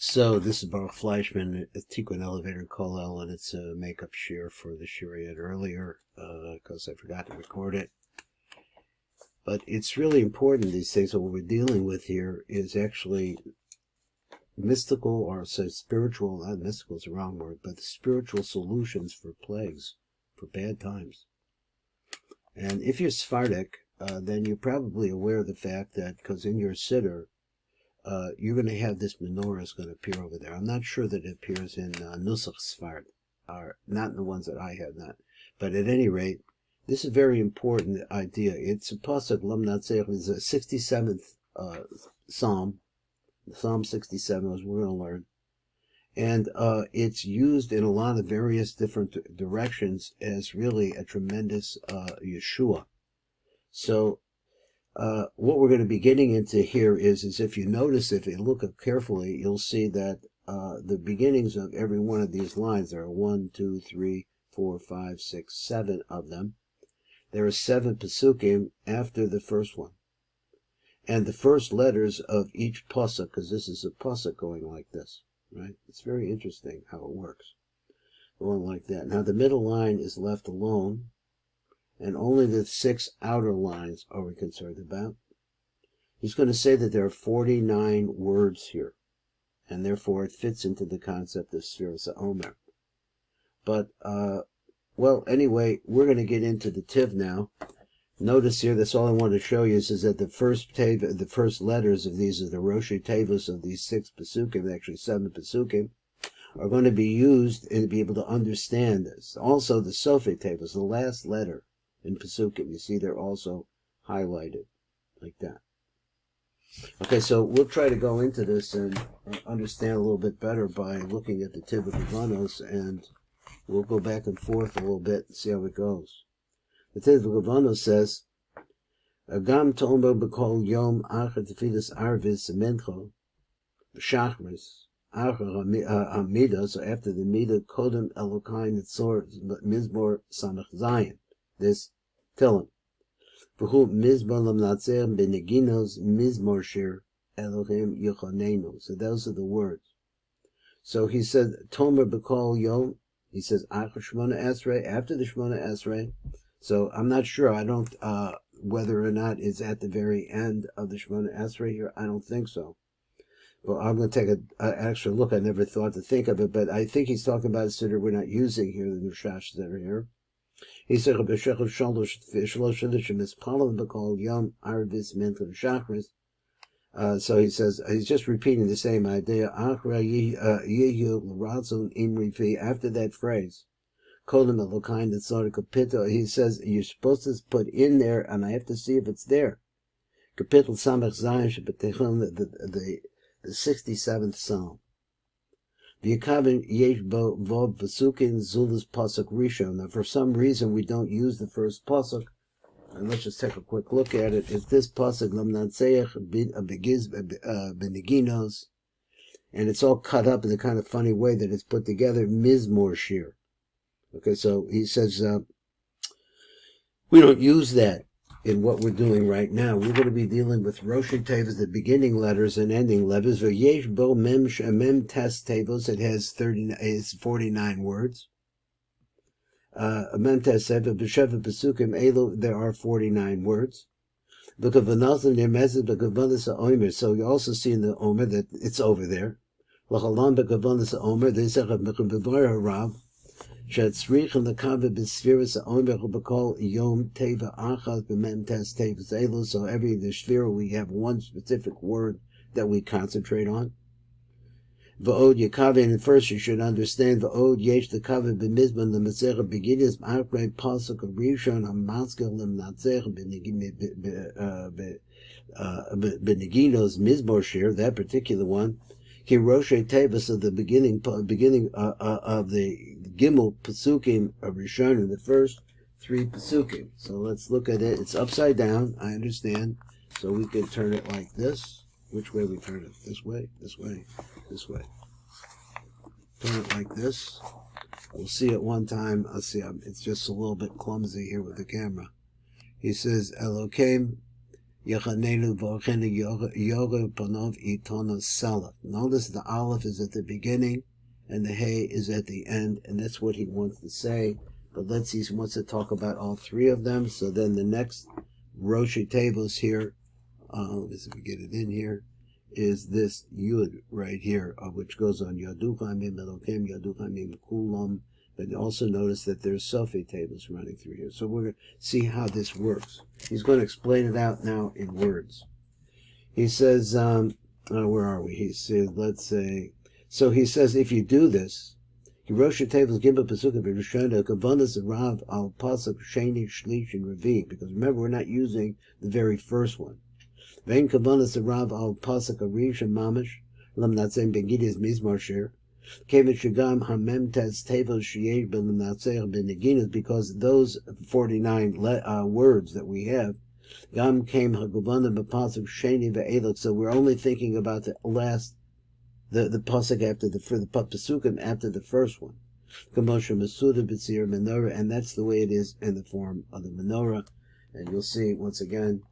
So this is Baruch Fleischman, a Tikkun Elevator Kollel, and it's a makeup shear for the shear I had earlier, because I forgot to record it. But it's really important, these things. What we're dealing with here is actually mystical, or so spiritual, not mystical is the wrong word, but the spiritual solutions for plagues, for bad times. And if you're Sephardic, then you're probably aware of the fact that, because in your siddur, you're going to have this menorah is going to appear over there. I'm not sure that it appears in Nusach Sfard, or not in the ones that I have, not. But at any rate, this is a very important idea. It's a pasuk, Lam Natzech, is a 67th psalm, Psalm 67, as we're going to learn. And it's used in a lot of various different directions as really a tremendous Yeshua. So, what we're going to be getting into here is if you notice, if you look up carefully, you'll see that the beginnings of every one of these lines, there are 1, 2, 3, 4, 5, 6, 7 of them. There are 7 pesukim after the first one. And the first letters of each pasuk, because this is a pasuk going like this, right? It's very interesting how it works. Going like that. Now the middle line is left alone, and only the 6 outer lines are we concerned about. He's going to say that there are 49 words here, and therefore it fits into the concept of Sfiras HaOmer. But, well, anyway, we're going to get into the Tiv now. Notice here, that's all I want to show you, is that the first letters of these are the Roshi Tevos of these 6 Pesukim, actually 7 Pesukim, are going to be used and be able to understand this. Also, the Sofei Tevos, the last letter in Pesukim, you see they're also highlighted like that. Okay, so we'll try to go into this and understand a little bit better by looking at the Tiv HaKavanos, and we'll go back and forth a little bit and see how it goes. The Tiv HaKavanos says, Agam tomer b'kol yom achar tefilas arvis mencho shachris achar hamida, so after the mida kodem elokai netzor mizmor samach zayin, this Tillim. V'hu mizmor lamnatzer beneginos mizmor shir Elohim yochonenu. So those are the words. So he said, Tomer b'kol yom, he says, Achar Shmona Esrei, after the Shmona Esrei. So I'm not sure, I don't, whether or not it's at the very end of the Shmona Esrei here. I don't think so. Well, I'm going to take an extra look. I never thought to think of it, but I think he's talking about a siddur we're not using here, the Nushash that are here. He said, so he says, he's just repeating the same idea. After that phrase, he says, you're supposed to put in there, and I have to see if it's there. Kapitel Samach Zayin, the 67th Psalm. V'yakavin yesh bo vov pesukin zulus pasuk rishon. Now, for some reason, we don't use the first pasuk. And let's just take a quick look at it. If this pasuk lam natseach begiz beneginos, and it's all cut up in the kind of funny way that it's put together, mizmor shir. Okay, so he says we don't use that in what we're doing right now. We're going to be dealing with Roshi Tevos, the beginning letters and ending letters. V'yesh bo mem tes Tevos, it has 49 words. Mem tes Tevos, b'sheva pesukim elu, there are 49 words. V'kavanazim nirmezet b'kavanas ha'omer, so you also see in the Omer that it's over there. L'chalam b'kavanas ha'omer, there's a b'kavanar harav, shetzrichem l'kaveh b'sfiras ha'omer b'kol yom teva achaz b'mem tes Tevos elu, so every the shvira we have one specific word that we concentrate on. V'od yakaveh, and first you should understand, v'od yesh l'kaveh b'mizman l'matzech beginis ma'akrei pasuk rishon ha'matzkel l'mnatzech b'neginos mizmor shir, that particular one, ki roshei tevos, of the beginning of the gimel pesukim of rishon, in the first 3 pesukim. So let's look at it. It's upside down, I understand, so we can turn it like this. Which way we turn it? This way, this way, this way. Turn it like this. We'll see it one time. I'll see. It's just a little bit clumsy here with the camera. He says, Elokim Yechanenu v'orchenu yoga panov itonos salaf. Notice the aleph is at the beginning and the hey is at the end, and that's what he wants to say. But let's see, he wants to talk about all three of them. So then the next Rosh Tevos here, let's see if we get it in here, is this Yud right here, which goes on Yaduch Hamim Elokim, Yaduch Hamim Kulam. But also notice that there's Sophie tables running through here. So we're going to see how this works. He's going to explain it out now in words. He says, where are we? He says, let's say, so he says, if you do this, Rosh Tevos Gimel Pesukim B'Rishona Kavanas Rav Al Pasuk Sheni Shlish and Revi, because remember we're not using the very first one. Vein Kavanas Rav Al Pasuk Arishon Mamish Lam Natzem Begidis Mizmar Shir Kevin Shigam Hamem Tez Tevos Sheyesh Ben Natzeh Ben Neginas, because those 49 words that we have Gam came Hagavana B'Pasuk Sheni Ve'elok. So we're only thinking about the last. The pasuk after the pasukim after the first one, Kamosha Masuda B'Tzir Menorah, and that's the way it is in the form of the menorah. And you'll see once again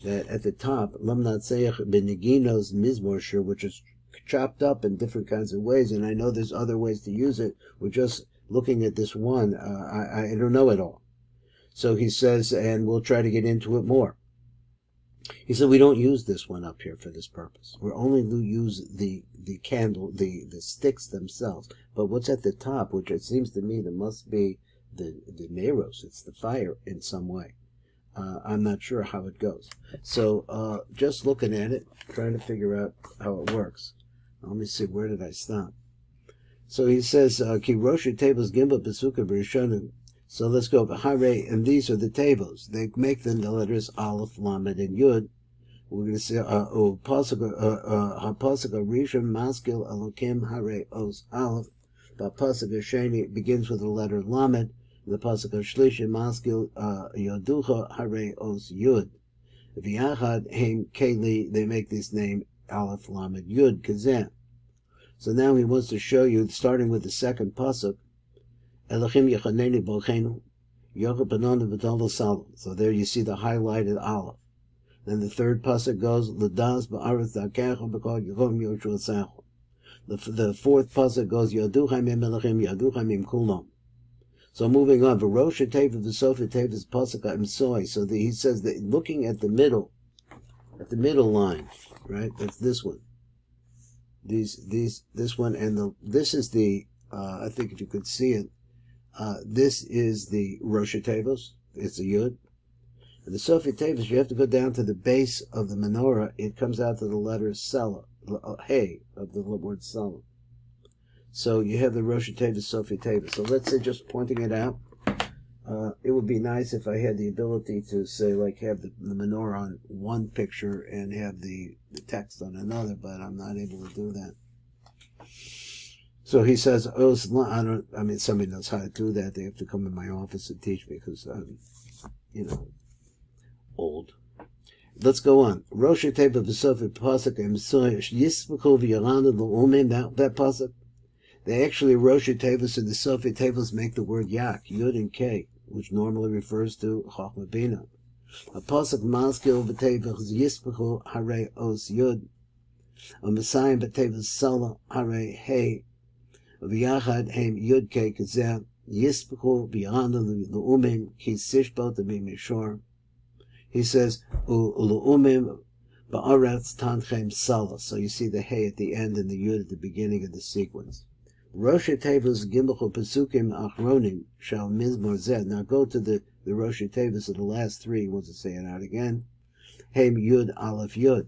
that at the top, Lam Natseach B'Neginos Mizmor Shir, which is chopped up in different kinds of ways, and I know there's other ways to use it. We're just looking at this one. I don't know it all. So he says, and we'll try to get into it more. He said we don't use this one up here for this purpose. We're only use the candle, the sticks themselves. But what's at the top, which it seems to me that must be the neros, it's the fire in some way. I'm not sure how it goes. So just looking at it, trying to figure out how it works. Let me see, where did I stop? So he says, Ki Rosh tables Gimba Pesuka B'Rishonim. So let's go. Hare, and these are the tables. They make them the letters Aleph, Lamed, and Yud. We're going to say Hapasaka Rishon Maskil Elokim Hare Os Aleph. Hapasaka Sheni begins with the letter Lamed. The Pasaka Shlishi Maskil Yaducha Hare Os Yud. V'yachad Heim Keli. They make this name Aleph, Lamed, Yud Kazem. So now he wants to show you, starting with the second pasuk. Elohim Yechaneni Bochenu, Yochel Benonu V'Tolo Salom. So there you see the highlighted Aleph. Then the third pasuk goes, L'das Ba'aretz Dakecha B'Kol Yekom Yoshua Secho. The fourth pasuk goes, Yaduch Hamim Elohim, Yaduch Hamim Kulam. So moving on, V'Rosh Tevet V'Sof Tevet Pasuk Ha'Imsoi. So he says that looking at the middle line, right? That's this one. This one, and this is the, I think if you could see it, this is the Rosh Tevos. It's a Yud. And the Sophie Tevos, you have to go down to the base of the menorah. It comes out to the letter Sela, Hey, of the word Sela. So you have the Rosh Tevos, Sophie Tevos. So let's say, just pointing it out, it would be nice if I had the ability to say, like, have the menorah on one picture and have the text on another, but I'm not able to do that. So he says, I mean, somebody knows how to do that. They have to come in my office and teach me because I'm, old. Let's go on. Rosh Teva V'Sofi Pasuk Yisbukov Yerana L'Umim. That pasuk, they actually Rosh Tevos and the Sofi Tevos make the word Yak, Yud and K, which normally refers to Chachma Bina. A pasuk Maskil V'Tevos Yisbukov Hare Os Yud. A Messiah V'Tevos Sala Hare Hey. V'yachad heim Yud Kei Kazeh Yisbukov Yerana L'Umim Ki Sishbot Mishor. He says, U'lu'umim ba'aretz tanchem salah. So you see the hey at the end and the yud at the beginning of the sequence. Rosh Tevos Gimel Pesukim Achronim Shal Mizmor Zed. Now go to the Rosh Tevos of the last three. He wants to say it out again. Heim Yud Aleph Yud.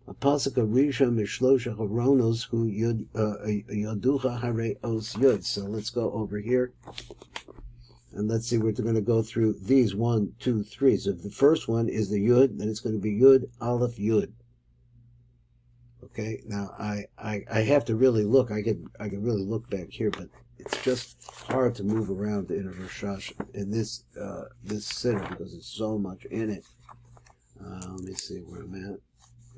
A pasuk of Rishon Mishlosha Haronos Hu Yud Yaducha Hare Os Yud. So let's go over here. And let's see, we're going to go through these 1, 2, 3. So if the first one is the Yud, then it's going to be Yud, Aleph, Yud. Okay, now I have to really look. I can really look back here, but it's just hard to move around in a Rashash in this sitter because there's so much in it. Let me see where I'm at.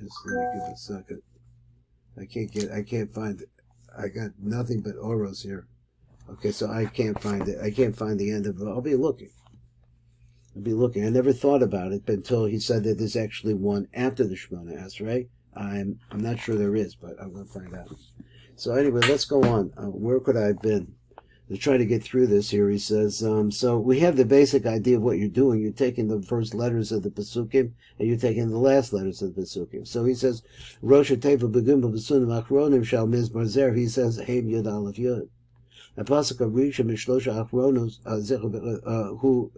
Just let me give it a second. I can't find it. I got nothing but Oros here. Okay, so I can't find it. I can't find the end of it. I'll be looking. I'll be looking. I never thought about it until he said that there's actually one after the Shemona Esrei. I'm not sure there is, but I'm going to find out. So anyway, let's go on. Where could I have been? To try to get through this here, he says, so we have the basic idea of what you're doing. You're taking the first letters of the Pesukim, and you're taking the last letters of the Pesukim. So he says, Rosh HaTeva Begim B'Pesunim Achronim Shal Mizmar Zer. He says, Heim Yud Aleph Yud. הפסוק הראשון משלוש האחרונות הוא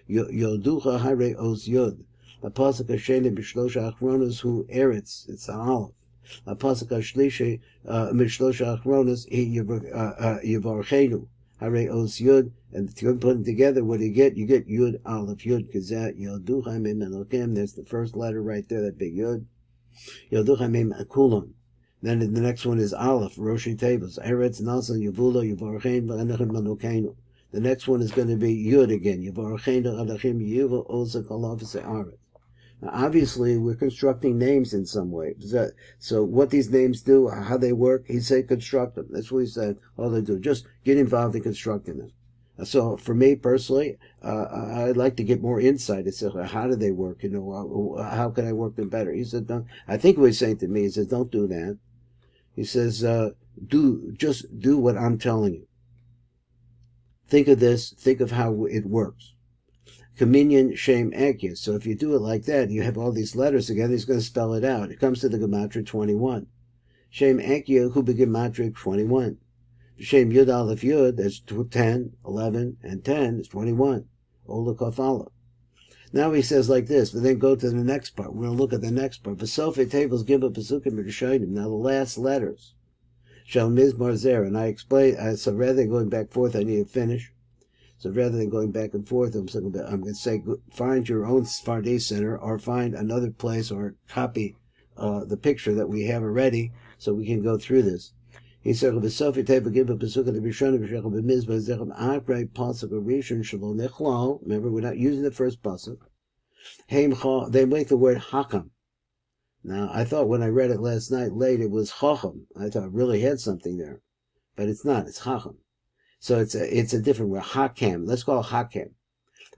יודוך הרי עוז יוד. הפסוק השני משלוש האחרונות הוא ארץ, it's aleph. הפסוק השלישי משלוש האחרונות היא יברכנו, הרי עוז יוד. And if you put them together, what do you get? You get Yud Aleph Yud, because that Yoducha Mim Elokim, there's the first letter right there, that big Yud. Yoducha Mim Akulon. Then the next one is Aleph, Roshi Tables, Eretz, Nasal, Yavula, Yavarchein, Anachim, Manokenu. The next one is going to be Yud again, Yavarchein, Anachim, Yuva, Oza, Kalav, Se'aret. Now, obviously, we're constructing names in some way. So what these names do, how they work, he said construct them. That's what he said, all they do. Just get involved in constructing them. So for me personally, I'd like to get more insight. It's how do they work? How can I work them better? He said, don't. I think what he's saying to me, he says, don't do that. He says, just do what I'm telling you. Think of this. Think of how it works. Communion, Shem, Akia. So if you do it like that, you have all these letters again. He's going to spell it out. It comes to the Gematria 21. Shem, Akia, who be Gematria 21. Shem, Yud, Aleph, Yud, that's 10, 11, and 10 is 21. Ola, Kafala. Now he says like this, but then go to the next part. We're going to look at the next part. V'sofei tables give a pesukim b'rishonim. Now the last letters. Shal mizmar zer. And I explain, so rather than going back and forth, I need to finish. So rather than going back and forth, I'm going to say, find your own Sfardi center, or find another place, or copy the picture that we have already, so we can go through this. He said, "V'sofei table give a pesukim b'rishonim b'shecham b'mizmar zerem akrei pasuk rishon shelo nechlal." Remember, we're not using the first pasuk. They make the word hakam. Now, I thought when I read it last night late, it was chacham. I thought it really had something there, but it's not. It's hakam. So it's a different word. Hakam. Let's call it hakam.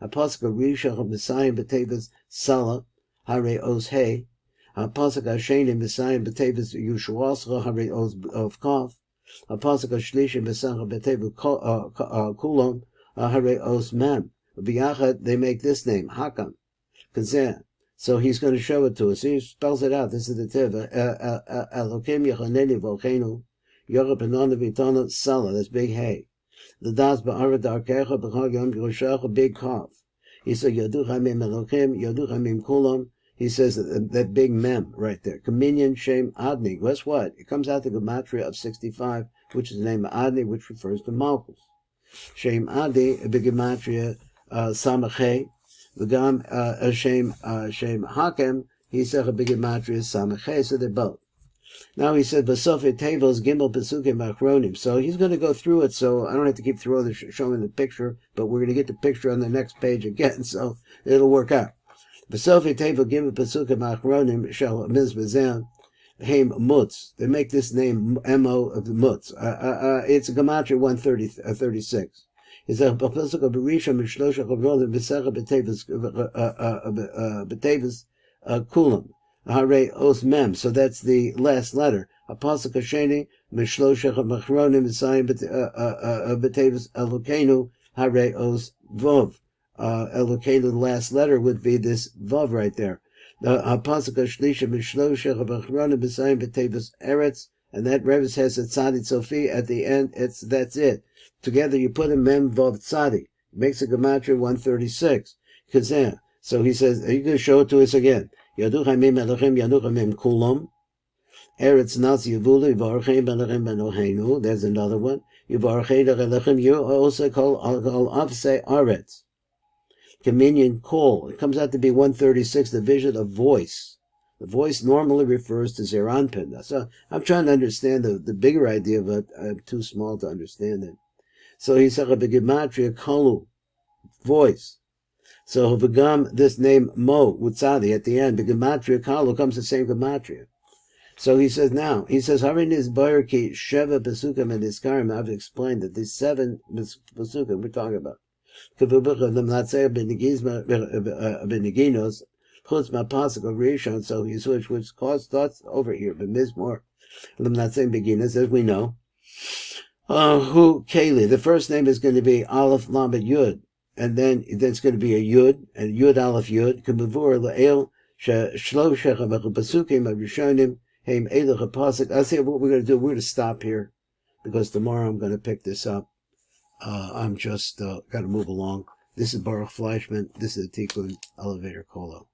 Pasuk rishon b'sayim b'tevas sala hare os hey. Pasuk Hasheni Messiah B'Tevis Yushuascha Hare of Kaf. Pasuk Hashlishi Messiah B'Tevis Kulon Hare Os Mem. B'Yachad they make this name Hakam. Kazeh. So he's going to show it to us. He spells it out. This is the Teva. Elokim Yachaneni Volcano Yorah Benona Vitana Sala. That's big hay. The Das Ba'ara Darkecha B'Chag Yom Yerushacha big Kaf. He said Yaduch Hamim Elokim Yaduch Hamim Kulon. He says that big mem right there. Communion, Shem, Adni. Guess what? It comes out the Gematria of 65, which is the name of Adni, which refers to Malchus. Shem, Adni, the Gematria, Samachay. V'gam, Shem, Hakem. He said a big Gematria, Samachay. So they're both. Now he said, V'sofei Tevos, Gimel, Pesukim, Achronim. So he's going to go through it, so I don't have to keep showing the picture, but we're going to get the picture on the next page again, so it'll work out. B'sofei teva give a pesukim achronim shel mizbezer heim mutz. They make this name mo of the mutz. It's a gematria 136. It's a pasuk of Berisha mishlosh achronim b'secha b'tevas kulam hare os mem. So that's the last letter. A pasuk hasheni mishlosh achronim b'sayim b'tevas elokenu hare os vov. Elokeinu, the last letter would be this vav right there. The pasuk shlisha mishloshech b'achronim b'sayim b'tevas eretz, and that Rebbe has a tzadi sofi at the end. That's it. Together you put a mem vav tzadi. It makes a gematria 136. Kazeh. So he says, are you going to show it to us again? Yaduch hamim elochem yaduch hamim kulam. Eretz nas yivulu yivarchein elochem benoheinu. There's another one. Yivarchein elochem. You also call avse aretz. Communion call. It comes out to be 136, the vision of voice. The voice normally refers to Zeranpin. So I'm trying to understand the bigger idea, but I'm too small to understand it. So he said, Gematria kalu, voice. So V'gam, this name Mo, Wutzadi, at the end, the Gematria kalu comes the same Gematria. So he says now, Harin is Bayarki, Sheva Pesukim and Iskarim. I've explained that these 7 Pesukim we're talking about. Chutz ma'pasuk of Rishon, so he switched, which starts over here, but Mizmor, Lemnatzeh beginners, as we know. Who Kaylee? The first name is going to be Aleph Lamed Yud, and then it's going to be a Yud, and Yud Aleph Yud. K'mevur le'el shloshech b'pasukim rishonim heim elech pasuk. I say what we're going to do. We're going to stop here because tomorrow I'm going to pick this up. I'm just got to move along. This is Baruch Fleischman. This is the Tikkun Elevator Kolo.